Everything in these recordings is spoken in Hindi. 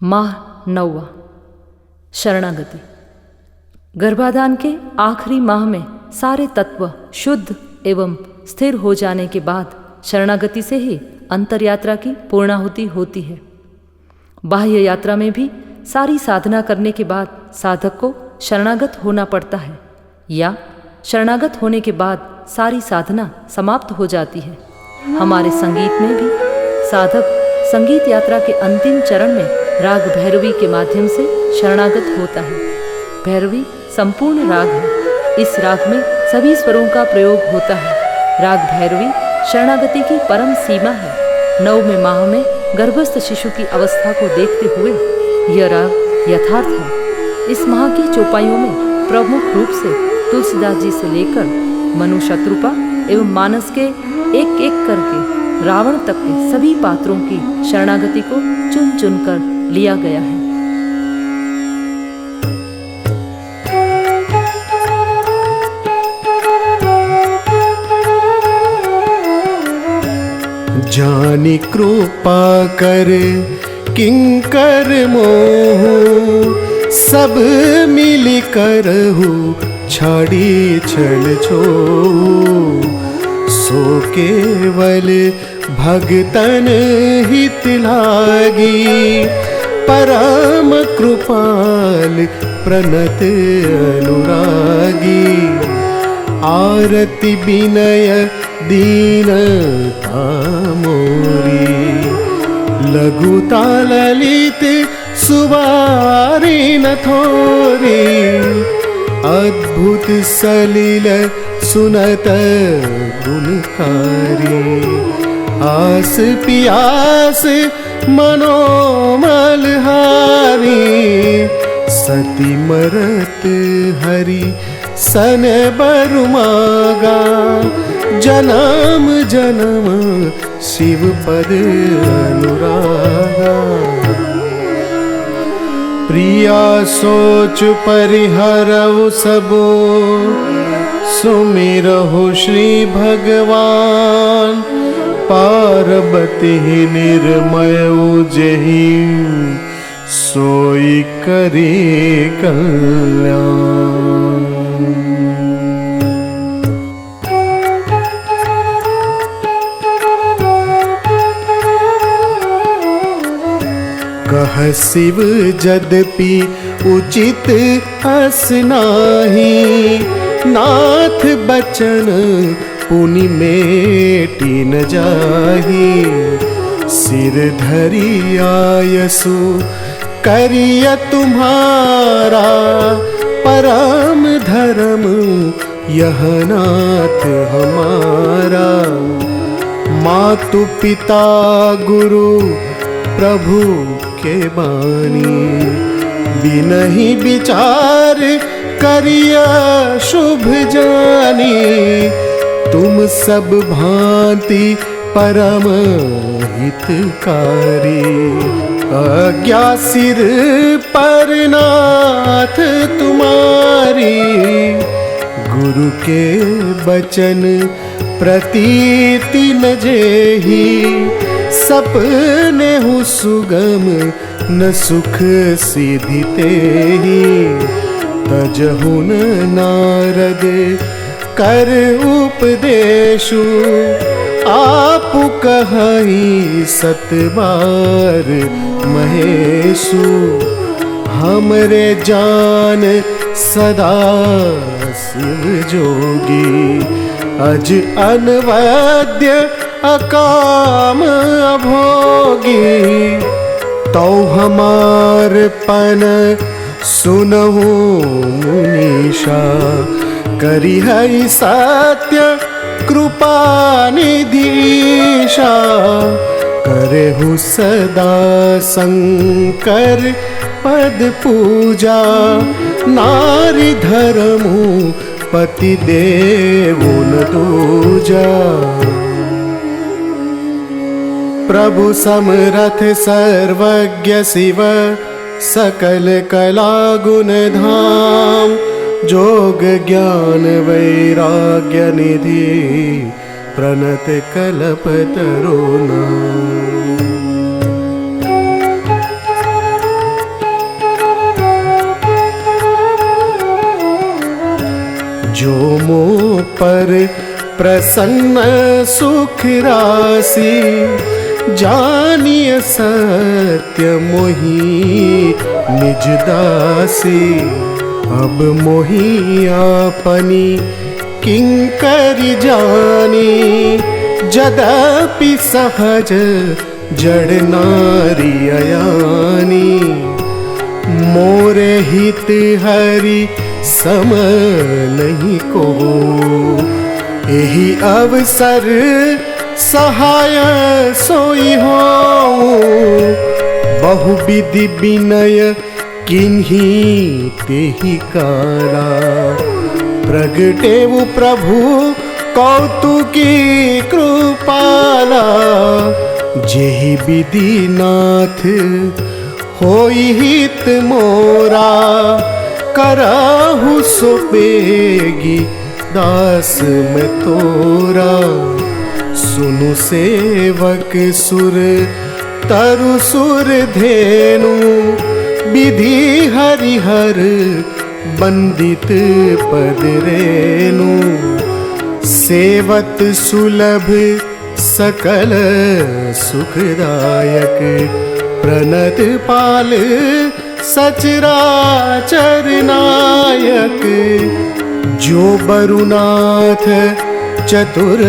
माह 9वां शरणागति। गर्भाधान के आखिरी माह में सारे तत्व शुद्ध एवं स्थिर हो जाने के बाद शरणागति से ही अंतरयात्रा की पूर्णाहुति होती है। बाह्य यात्रा में भी सारी साधना करने के बाद साधक को शरणागत होना पड़ता है, या शरणागत होने के बाद सारी साधना समाप्त हो जाती है। हमारे संगीत में भी साधक संगीत यात्रा के अंतिम चरण में राग भैरवी के माध्यम से शरणागत होता है। भैरवी संपूर्ण राग है। इस राग में सभी स्वरों का प्रयोग होता है। राग भैरवी शरणागति की परम सीमा है। 9वें माह में गर्भस्थ शिशु की अवस्था को देखते हुए यह राग यथार्थ है। इस माह की चौपाइयों में प्रमुख रूप से तुलसीदास जी से लेकर मनु शत्रुपा एवं मानस के एक एक करके रावण तक के सभी पात्रों की शरणागति को चुन चुन कर लिया गया है। जानी कृपा कर किंकर मोह, सब मिल करहु छाड़ी छल छो। सो केवल भगतन हित लागी, परम कृपाल प्रणत अनुरागी। आरती विनय दीनता मोरी, लघुता ललित सुवारी न थोरी। अद्भुत सलिल सुनत गुणकारी, आस पियास मनोमल हारी। सती मरत हरि सन बरु मागा, जन्म जन्म शिव पद अनुरागा। प्रिया सोच परिहरऊ सबो, सुमिरहु श्री भगवान। पार्वती निर्मयऊ जेहि, सोई करे कल्याण। कह शिव यद्यपि उचित अस नाहि, नाथ बचन पुनि मेटि न जाहि। सिर धरि आयसु करिय तुम्हारा, परम धर्म यह नाथ हमारा। मातु पिता गुरु प्रभु के बानी, बिनहि विचार करिया शुभ जानी। तुम सब भांति परम हितकारी, आज्ञा सिर पर नाथ तुम्हारी। गुरु के बचन प्रतीति न जेहि, सपने हु सुगम न सुख सिधि तेहि। तजहु न नारद कर उपदेशु, आप कहि सत बार महेशु। हमरे जान सदा शिव जोगी, अज अनवद्य अकाम अभोगी। तो हमार पन सुनहु मुनीषा, करी है सत्य कृपा निधीशा। करेहु सदा शंकर पद पूजा, नारी धर्मु पति देवुन दूजा। प्रभु समरथ सर्वज्ञ शिव, सकल कला गुण धाम। जोग ज्ञान वैराग्य निधि, प्रणत कल्पतरो नाम। पर प्रसन्न सुख राशि, जानिय सत्य मोहि निज दासी। अब मोहि आपनी किंकरि जानी, जदपि सहज जड़ नारी अयानी। मोरे हित हरि सम नहीं को, एहि अवसर सहाय सोई हो। बहुविधि विनय किन्ही तेहि कारा, प्रगटेउ प्रभु कौतुकी कृपाला। जेहि विधि नाथ होई हित मोरा, करहु सो पेगी दास मैं तोरा। सुनु सेवक सुर तरु सुर धेनु, विधि हरिहर बंदित पद रेनु। सेवत सुलभ सकल सुखदायक, प्रणत पाल सचराचर नायक। जो बरुनाथ चतुर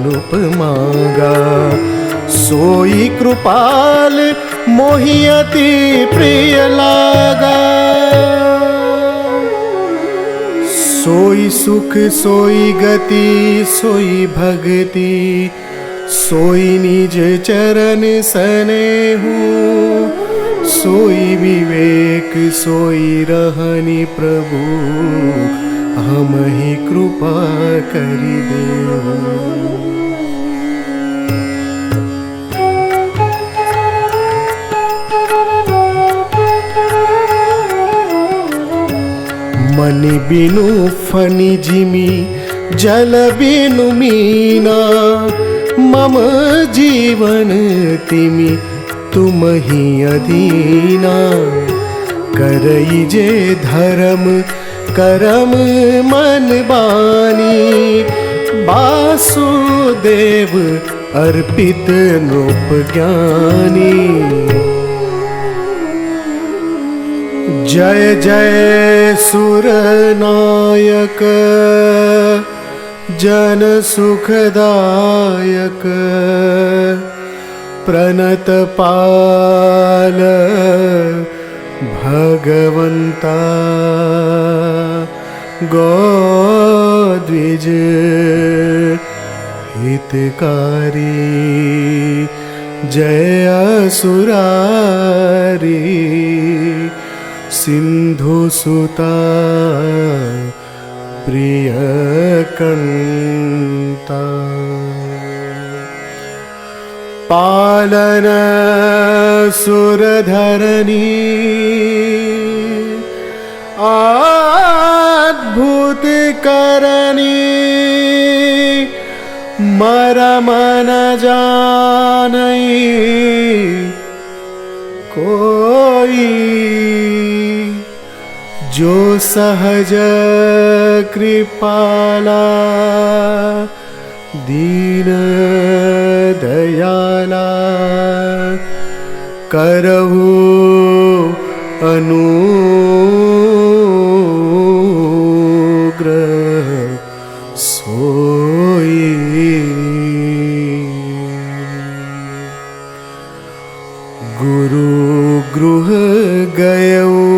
नुप मांगा, सोई कृपाल मोहि अति प्रिय लागा। सोई सुख सोई गति सोई भक्ति, सोई निज चरण सनेहु। सोई विवेक सोई रहनि प्रभु, हमहि कृपा करि देहु। मनि बिनु फनि जिमि जल बिनु मीना, मम जीवन तिमि तुमहि अधीना। करई जे धर्म करम मन बानी, वासुदेव अर्पित नृप ज्ञानी। जय जय सुर नायक जन सुखदायक, प्रणत पाल भगवंता। गोद्विज हितकारी, जय असुरारी। सिंधु सुता प्रिय कंता, पालन सुरधरनी। अद्भुत करनी, मरम न जानई कोई। जो सहज कृपाला, दीन दयाला। करहु अनुग्रह सोई। गुरु गृह गयऊ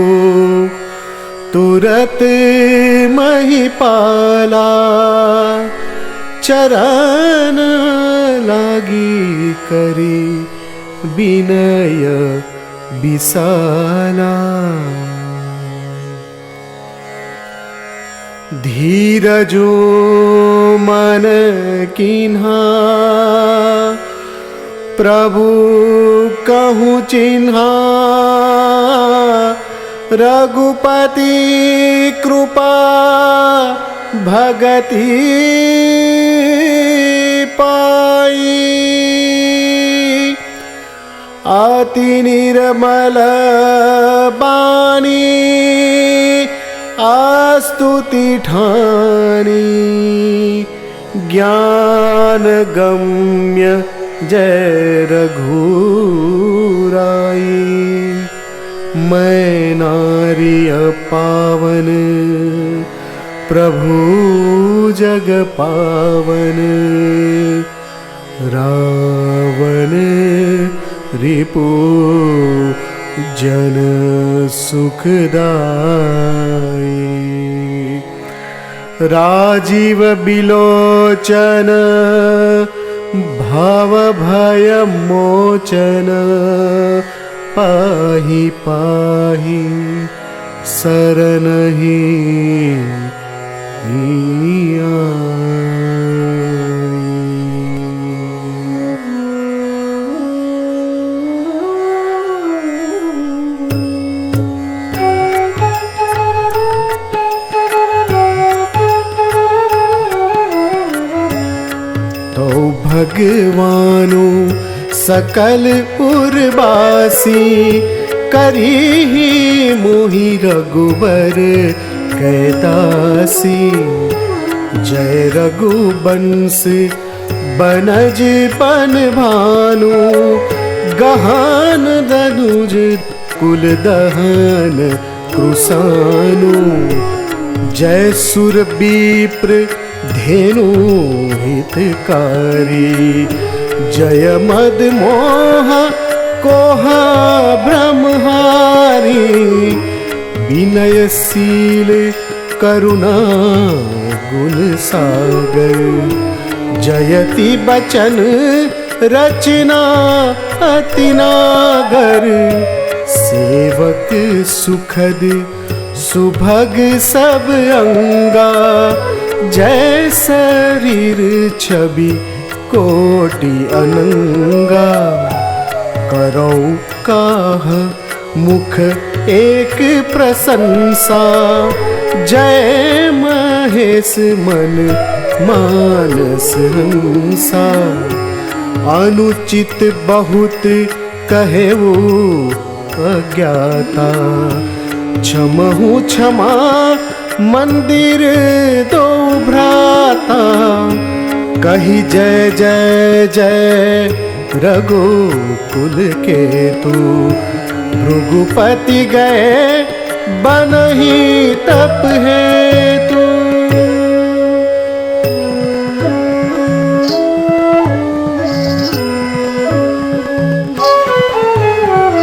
तुरत महिपाला, चरण लागी करी विनय विसाला। धीरजो मन कीन्हा, प्रभु कहूँ चिन्हा। रघुपति कृपा भगति पाई, अति निर्मल बानी आस्तुति ठानी ज्ञान गम्य जय रघुराई। मैं नारी पावन प्रभु जग पावन रावण रिपु जन सुखदाई। राजीव बिलोचन भव भय मोचन पाहि पाहि शरणहि तो भगवानु सकल उर्वासी करी मोहि रघुबर कैदासी। जय रघुवंश बनज बन भानु गहन दनुज कुल दहन कृसानु। जय सुर विप्र धेनु हितकारी जय मद मोह कोहा ब्रह्महारी। विनयशील करुणा गुण सागर जयति बचन रचना अति नागर। सेवक सुखद सुभग सब अंगा जय शरीर छवि कोटि अनंगा। करो काह मुख एक प्रशंसा जय महेश मन मानस हंसा। अनुचित बहुत कहेऊ अज्ञाता क्षमहु क्षमा मंदिर दो भ्राता। कही जय जय जय रघुकुल केतु भृगुपति गए बनहि तप हेतु।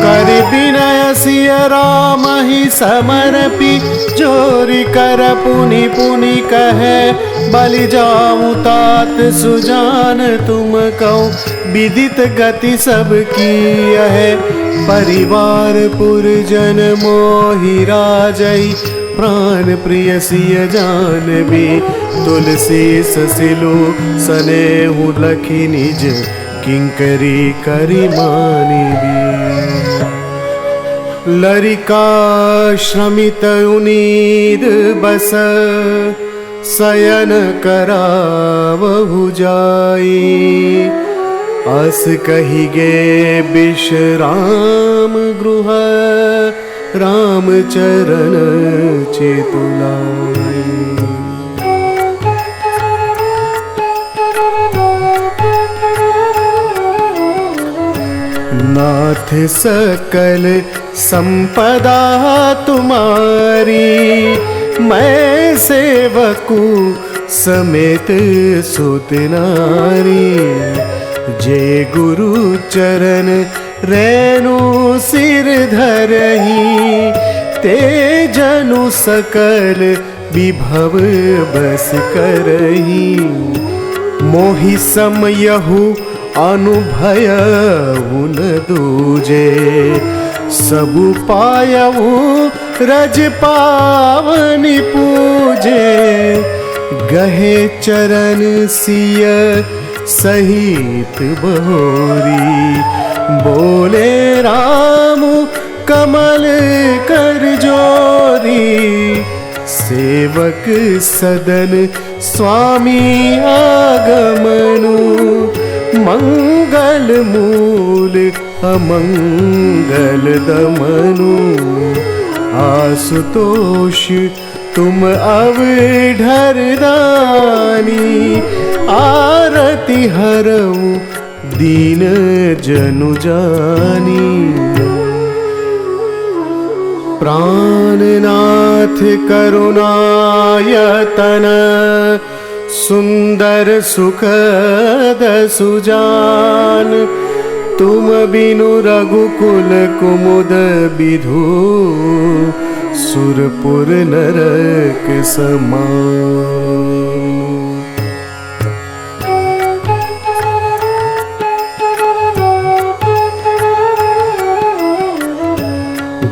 कर विनय सिय राम ही समर्पी जोरि कर पुनि पुनि कहे बलि जाऊं तात सुजान तुम कहो। विदित गति सब की है परिवार पुरजन मोहि राजई। प्राण प्रिय सिय जानबी तुलसी ससिलो सनेहु लखी निज किंकरी करि मानिबी। लरिका श्रमित उनीद बस शयन करावहु जाई। अस कही गे विश्राम गृह राम चरण चेतुलाई। नाथ सकल संपदा तुम्हारी मैं सेवकु समेत सुत नारी। जय गुरु चरण रेणु सिर धरही ते जनु सकल विभव बस करही। मोहि समयहु अनुभय उन दूजे सबु पायऊ रज पावनि पूजे। गहे चरण सिय सहित बहोरी बोले राम कमल कर जोरी। सेवक सदन स्वामी आगमनु मंगल मूल अमंगल दमनु। आशुतोष तुम अवढर दानी, आरती हरऊ दीन जनु जानी। प्राणनाथ करुणायतन, सुंदर सुखद सुजान, तुम बिनु रघुकुल कुमुद बिधु, सुरपुर नरक समान।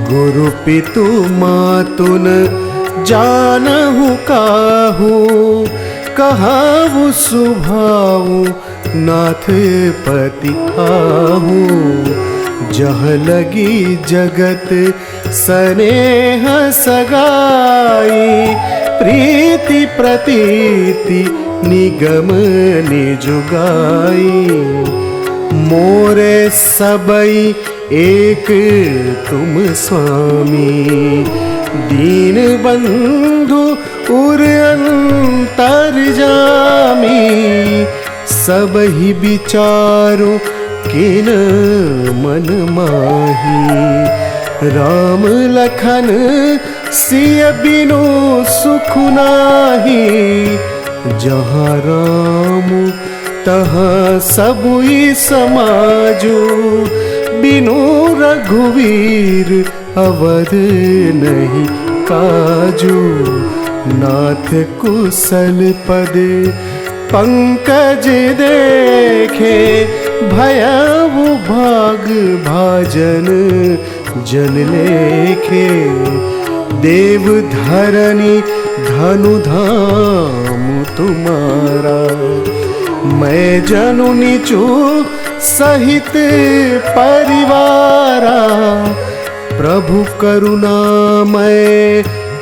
गुरु पितु मातुन जानहु काहू, कहाहु सुभाऊ नाथ पति आहू। जहाँ लगी जगत स्नेह सगाई, प्रीति प्रतीति निगम निजुगाई। मोरे सबई एक तुम स्वामी, दीन बंधु उर अंतर्जामी। सबहि विचारो किन मन माही, राम लखन सिय बिनु सुख नाही। जहाँ राम तहाँ सबुई समाजो, बिनु रघुवीर अवध नहीं काजू। नाथ कुशल पद पंकज देखे, भयउ भाग भाजन जन लेखे। देव धरनी धनु धाम तुम्हारा, मैं जनु नीचू सहित परिवारा। प्रभु करुणामय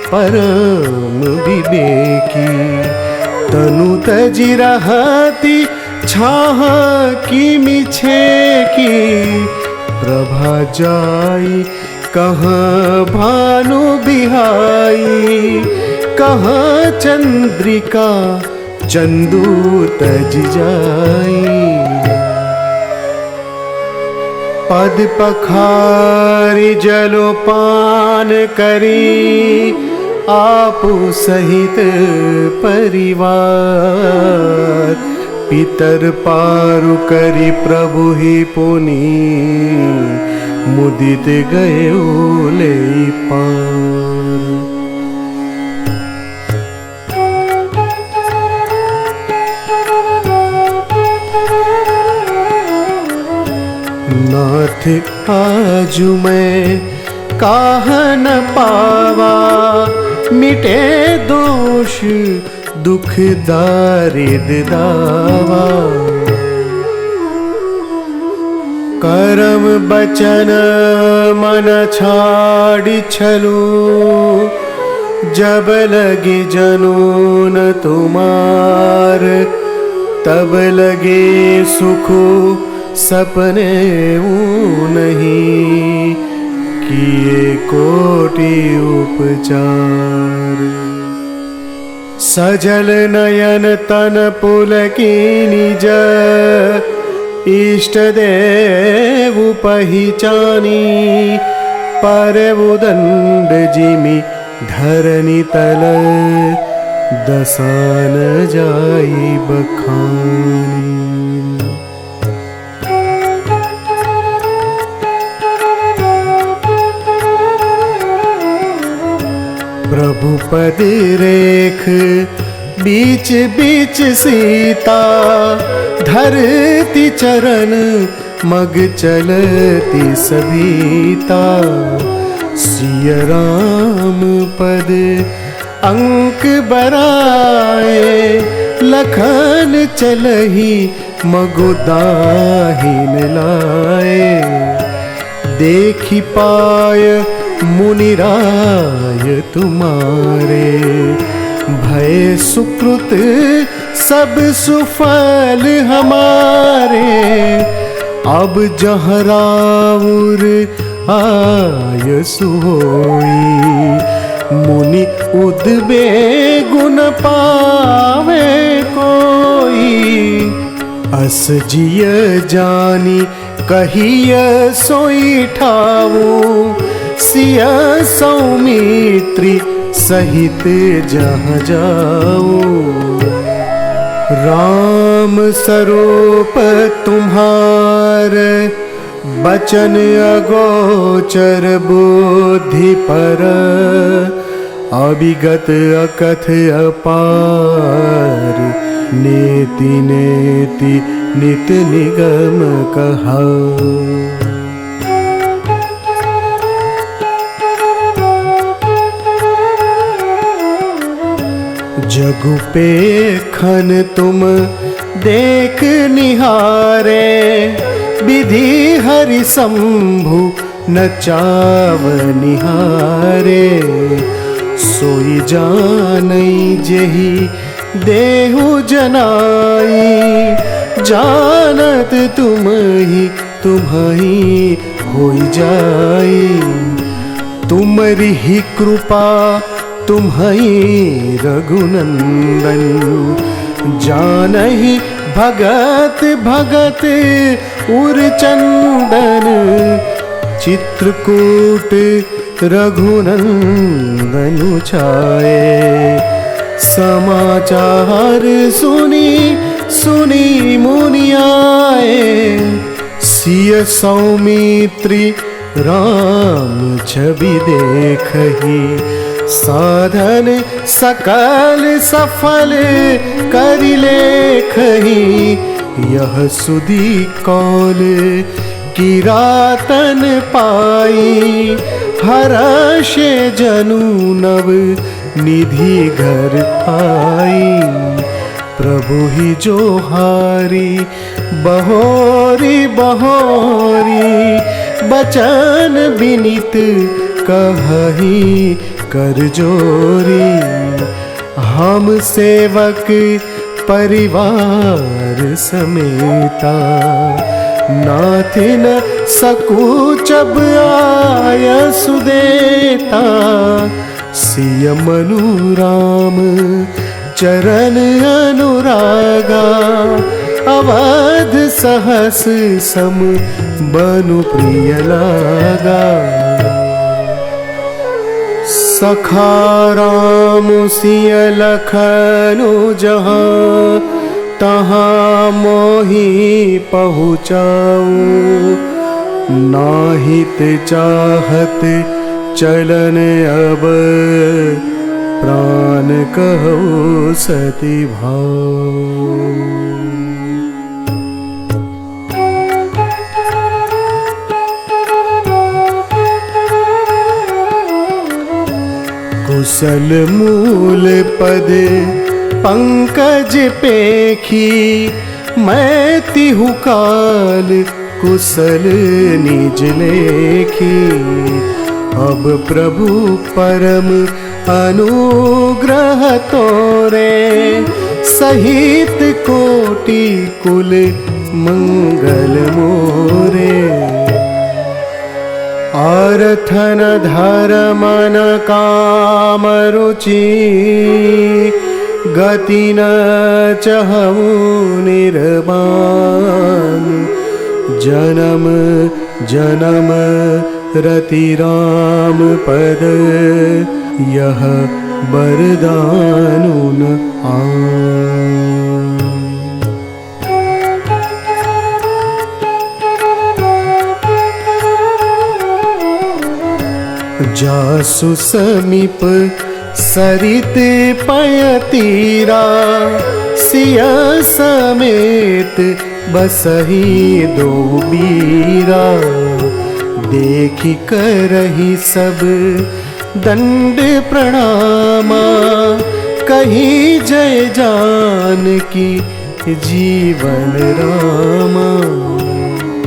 परम विवेकी, तनु तजि रहती छाह की मिछे की। प्रभा जाई कहाँ भानु बिहाई, कहाँ चंद्रिका चंदू तज जाई। पद पखारी जलोपान करी, आपु सहित परिवार। पितर पारु करी प्रभु ही पुनि, मुदित गयो ले पार। नाथ आजु मैं काह न पावा, मिटे दोष दुख दारिद दावा। करम बचन मन छाड़ी छलू, जब लगे जनून तुम्हार। तब लगे सुख सपने नहीं, किए कोटि उपचार। सजल नयन तन पुलकिनी निज, इष्ट देव पहिचानी। पर उदंड जिमि धरनी तल, दसान जाई बखानी। प्रभु पद रेख बीच बीच सीता, धरती चरण मग चलती सभीता। सिय राम पद अंक बराए, लखन चलही मगु दाहिन लाए। देखी पाय मुनिराय तुम्हारे, भय सुकृत सब सुफल हमारे। अब जहाँ राउर आय सोई, मुनि उदबे गुण पावे कोई। अस जिय जानी कहिय सोई ठावो, सिय सौमित्री सहित जहाँ जाओ। राम स्वरूप तुम्हार बचन अगोचर बुद्धि पर, अविगत अकथ अपार, नेति नेति नित निगम कहा। जगु पे खन तुम देख निहारे, विधि हरि शंभु न चाव निहारे। सोई जानई जेहि देहु जनाई, जानत तुम ही होई जाई। तुमरी ही कृपा तुम्हीं रघुनंदन, जानहि भगत भगत उरचंदन। चित्रकूट रघुनंदन छाए, समाचार सुनी सुनी मुनि आए। सिय सौमित्री राम छवि देखहि, साधन सकल सफल करि लेखहि। यह सुधि कौल किरातन पाई, हर्षे जनु नव निधि घर आई। प्रभु ही जो हारी बहोरी बहोरी, बचन विनित कहहि कर जोरी। हम सेवक परिवार समेता, नाथ न सकूचब आय सुदेता। सिय मनु राम चरण अनुरागा, अवध सहस सम बनु प्रिय लागा। सखा राम सिय लखनु जहाँ, तहाँ मोहि पहुँचाऊं। नाहित चाहत चलन अब, प्राण कहो सति भाव। कुशल मूल पद पंकज पेखी, मैं तिहु काल कुशल निज लेखी। अब प्रभु परम अनुग्रह तोरे, सहित कोटि कुल मंगल मोरे। आरथन धर्मन काम रुचि, गति न चहु निर्बान। जन्म जन्म रति राम पद, यह वरदानु न आन। जासु समीप सरित पय तीरा, सिय समेत बसहि दो बीरा। देखि करहि सब दंड प्रणामा, कही जय जानकी जीवन रामा।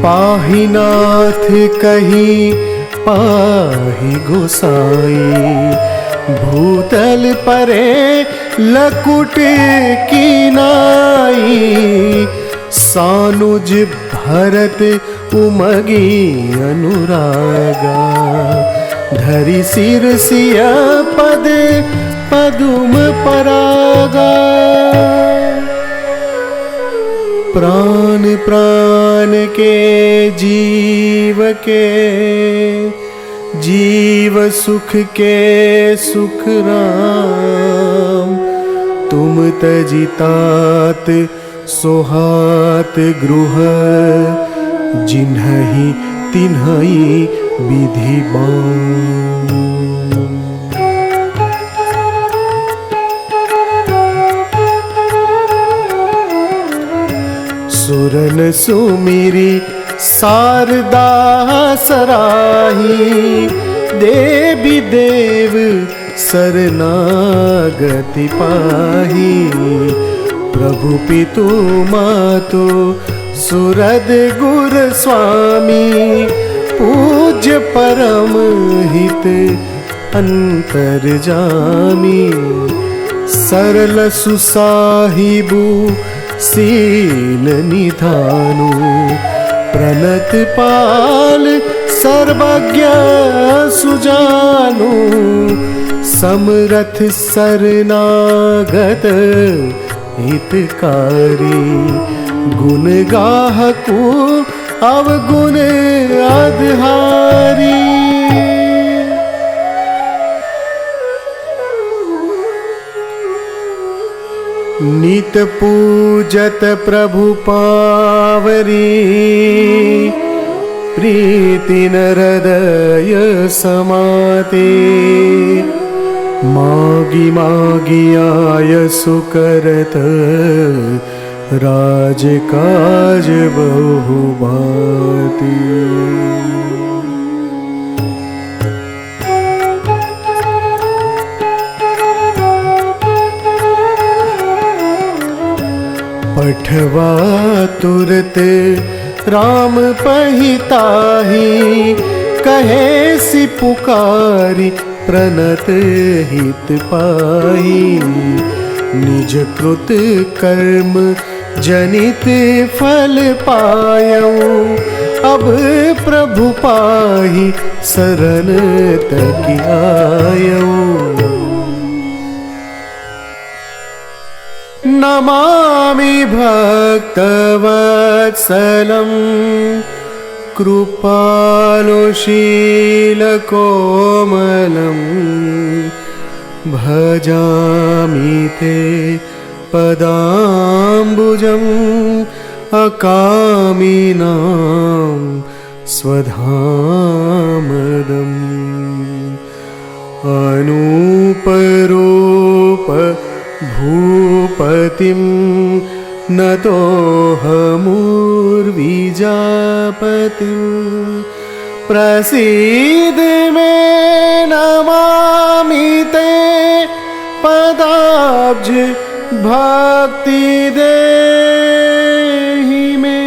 पाहि नाथ कही पाहि गोसाई, भूतल परे लकुट की नाई। सानुज भरत उमगी अनुरागा, धरि सिर सिय पद पदुम परागा। प्राण प्राण के जीव के जीव सुख के सुख राम। तुम तजितात सोहात गृह जिन्हहि तिन्हहि विधि बान। सुरन सुमिरी शारदा सराही। देवी देव शरणागति पाही। प्रभु पितु मातु सुरद गुर स्वामी। पूज्य परम हित अंतर्जामी। सरल सुसाहिबु शील निधानु। प्रणत पाल सर्वज्ञ सुजानु। समरथ शरणागत हितकारी। गुण गाहकु अवगुण आधारी। नित पूजत प्रभु पावरी। प्रीति न हृदय समाते। मागी मागी आय सुकरत राज काज बहु भांति। पठवा तुरत राम पहिताही। कहे सि पुकारी प्रणत हित पाही। निज कृत कर्म जनित फल पायऊ। अब प्रभु पाही शरण तक आयऊ। नमामि भक्तवत्सलं कृपालुशीलकोमलं। भजामि ते पदाम्बुजम् अकामिनां स्वधामदम्। अनूपरूप भूपतिं नतोऽहमुर्विजापतिं। प्रसीद मे नमामि ते पदाब्ज भक्ति देहि मे।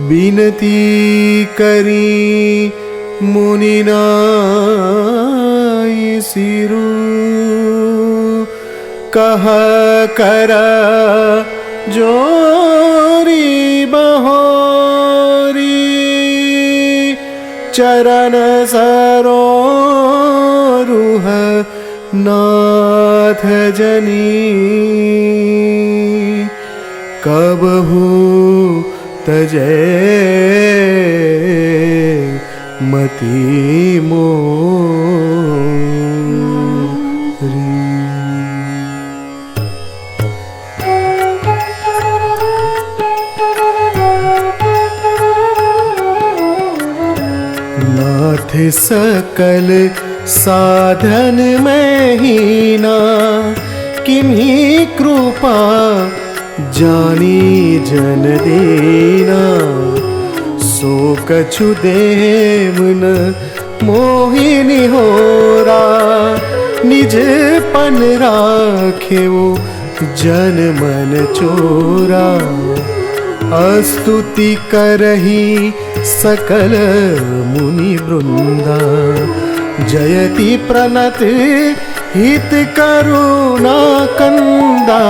बिनती करी मुनिनाई सिरु। कह कर जोरी बहोरी। चरण सरोरुह नाथ जनी। कबहु तजै मति मोरी। नाथ सकल साधन में हीना। किन्हीं कृपा जानी जन देना। सो कछु देव न मोहिनी होरा। निज पन राखे वो जन मन चोरा। स्तुति करही सकल मुनि वृंदा। जयति प्रणत हित करुणा कंदा।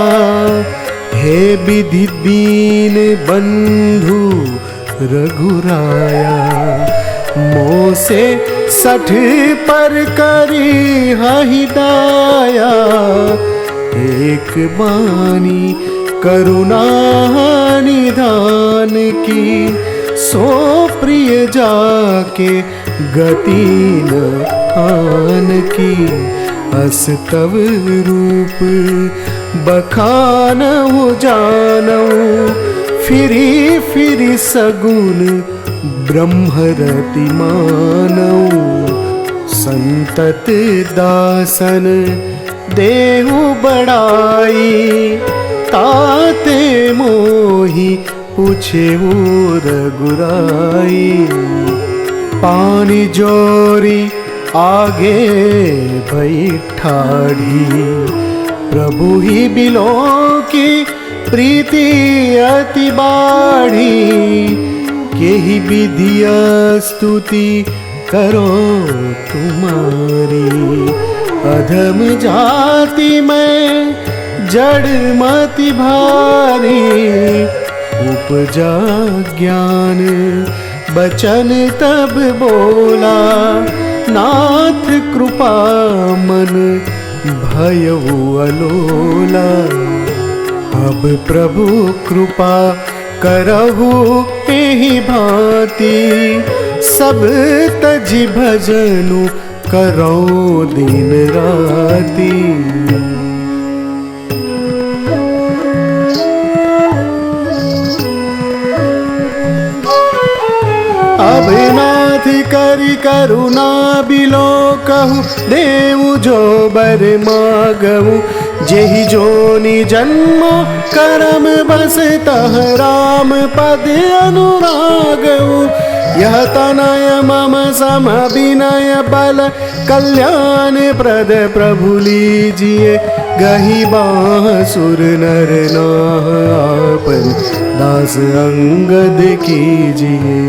हे विधि दीन बंधु रघुराया। मोसे 60 पर करी हहि दाया, एक बानी करुणा निधान की। सो प्रिय जाके गति न आन की। अस तव रूप बखानहु जानहु, फिरी फिरी सगुन ब्रह्मरति मानहु। संतत दासन देहु बड़ाई, ताते मोहि पूछेहु रघुराई। पानी जोरी आगे बैठाढ़ी, प्रभु ही बिलो की प्रीति अति बाढ़ी। केहि विधिया स्तुति करो तुम्हारी, अधम जाति में जड़ मति भारी। उपजा ज्ञान बचन तब बोला, नाथ कृपा मन भयउ अलोला। अब प्रभु कृपा करहु एहि भांति, सब तजि भजनु करो दिन राति। अब नाथ करि करुणा बिलो कहु, देऊ जो बर मागहु। जेहि जोनि जन्म करम बस, तह राम पद अनुरागहु। यह तनय मम सम विनय बल, कल्याण प्रद प्रभु लीजिए। गही बासुर नर नाह, आपन दास अंगद कीजिए।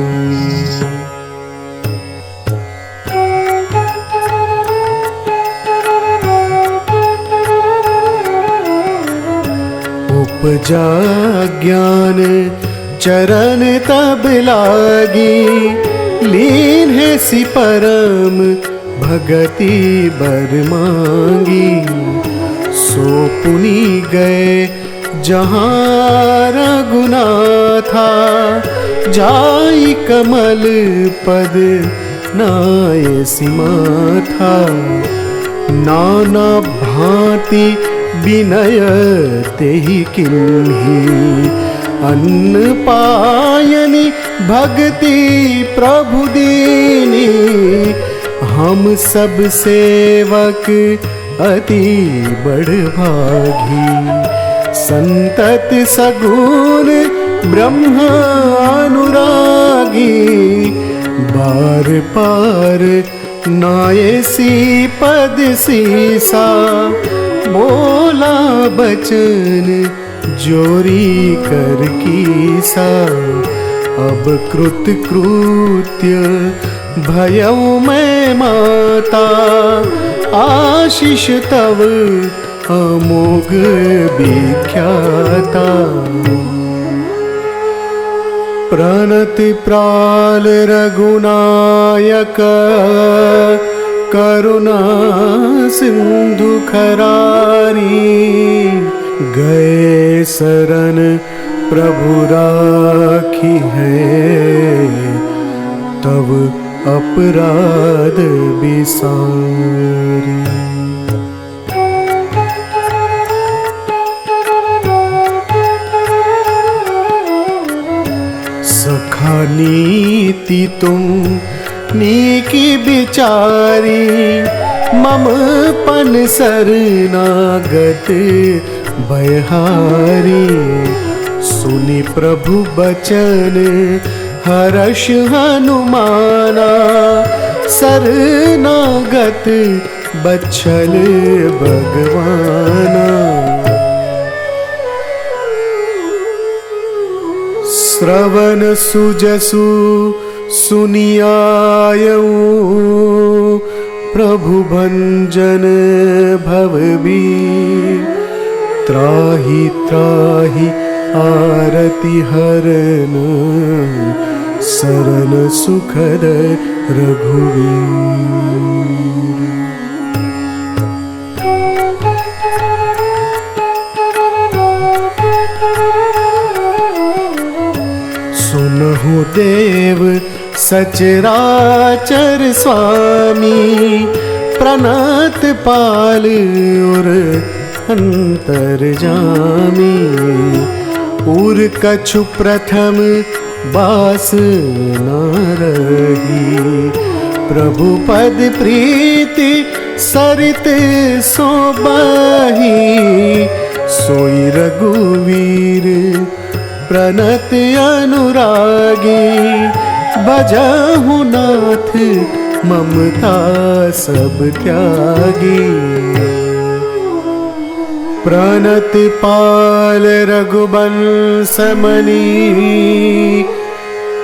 उपजा ज्ञान चरण तब लागी, लीन है सि परम भगति बर मांगी। सो पुनि गए जहाँ रघुनाथा, जाई कमल पद नाय सिमाथा। नाना भांति विनय तेहि किन्ही, अन्न पायनि भक्ति प्रभु दीनी। हम सब सेवक अति बड़ भागी, संतत सगुन ब्रह्म अनुरागी। बार पार नायसी पद सीसा, बोला बचन जोरी कर कीसा। अब कृत कृत्य भयउ मैं माता, आशीष तव अमोघ विख्याता। प्रणति प्राल रघुनायक, करुणा सिंधु खरारी। गए शरण प्रभु राखी है, तब अपराध बिसारी। सखा नीति तुम नीकी बिचारी, मम पन शरणागत बयहारी। सुनि प्रभु बचन हर्ष हनुमाना, शरणागत बच्छल भगवाना। श्रवण सुजसु सुनियायऊ, प्रभु भंजन भवबीर। त्राहि त्राहि आरति हरन, सरल सुखद रघुवीर। सुनहु देव सचराचर स्वामी, प्रणत पाल और अंतर्जामी। उर कछु प्रथम बास न रही, प्रभु पद प्रीति सरित सो बही। सोई रघुवीर प्रणत अनुरागी, बजहु नाथ ममता सब त्यागी। प्रणत पाल रघुवंश मणि,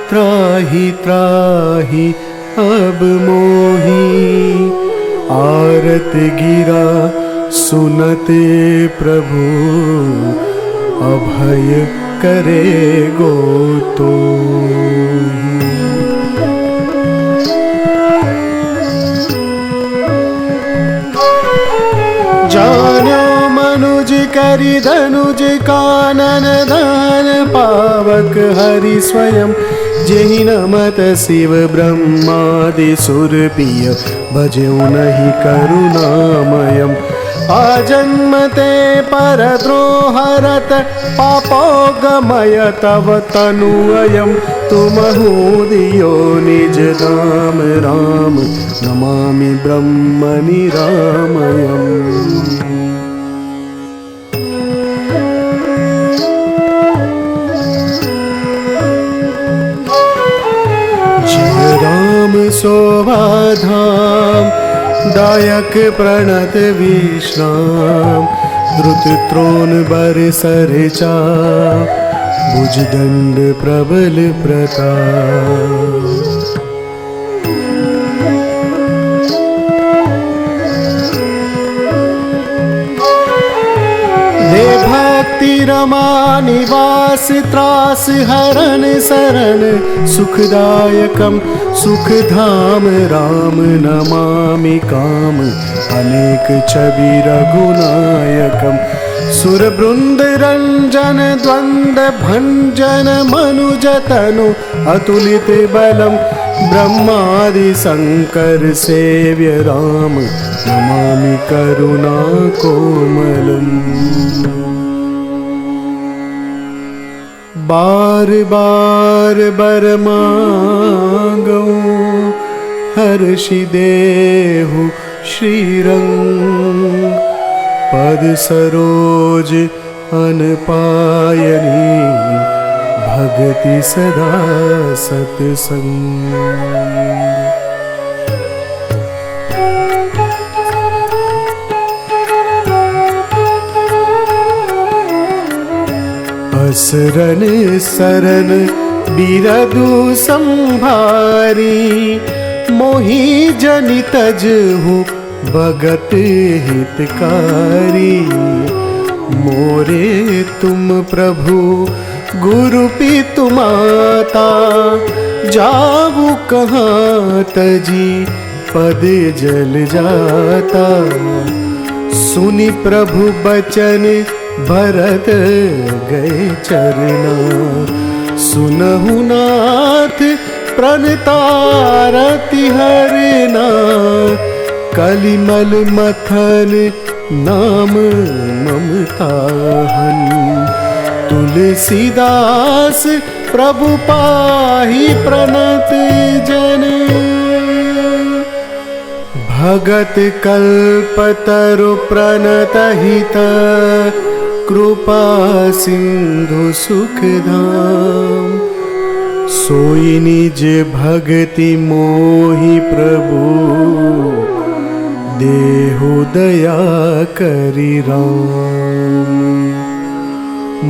त्राहि त्राहि अब मोहि। आरत गिरा सुनत प्रभु, अभय करे गोतोहि। जान्यो मनुज करि धनुज कानन दान, पावक हरि स्वयं जेहि नमत शिव ब्रह्मादि सुरपिय। भजऊ नहीं करुणामयम्, आजन्मते परद्रोहरत पापो गमय तव तनु अयम्। तुमहु दियो निज धाम राम, नमामि ब्रह्म निरामयम्। जय राम शोभाधाम, दायक प्रणत विश्राम। द्रुत त्रोण बर सरचा, भुजदंड प्रबल प्रताप। दे भक्ति रमा निवास, त्रास हरन शरण सुखदायकम। सुख धाम राम नमामि काम, अनेक छवि रघुनायकम। सुर बृंद रंजन द्वंद भंजन, मनुज तनु अतुलित बलम। ब्रह्मादि शंकर सेव्य राम, नमामि करुणा कोमलम। बार बार बर मांगो, हर्षि देहु श्रीरंग। पद सरोज अनपायनी, भगति सदा सतसंग। असरन सरन बिरदु संभारी, मोहि जनि तजहु भगत हितकारी। मोरे तुम प्रभु गुरु पितु माता, जाऊ कहाँ तजी पद जल जाता। सुनि प्रभु बचन भरत गए चरना, सुनहु नाथ प्रणतारति हरना। कलिमल मथन नाम ममता हन, तुलसीदास प्रभु पाहि प्रणत जन। भगत कल्पतरु प्रणत हित, कृपा सिंधु सुखधाम। सोई निज भगति मोहि प्रभु, देहु दया करि राम।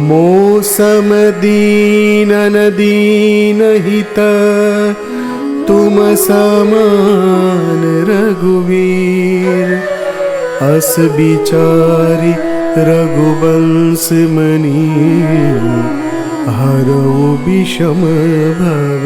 मौसम दीनन दीन हित, तुम समान रघुवीर। अस विचारि रघुवंश मणि, हरौ विषम भव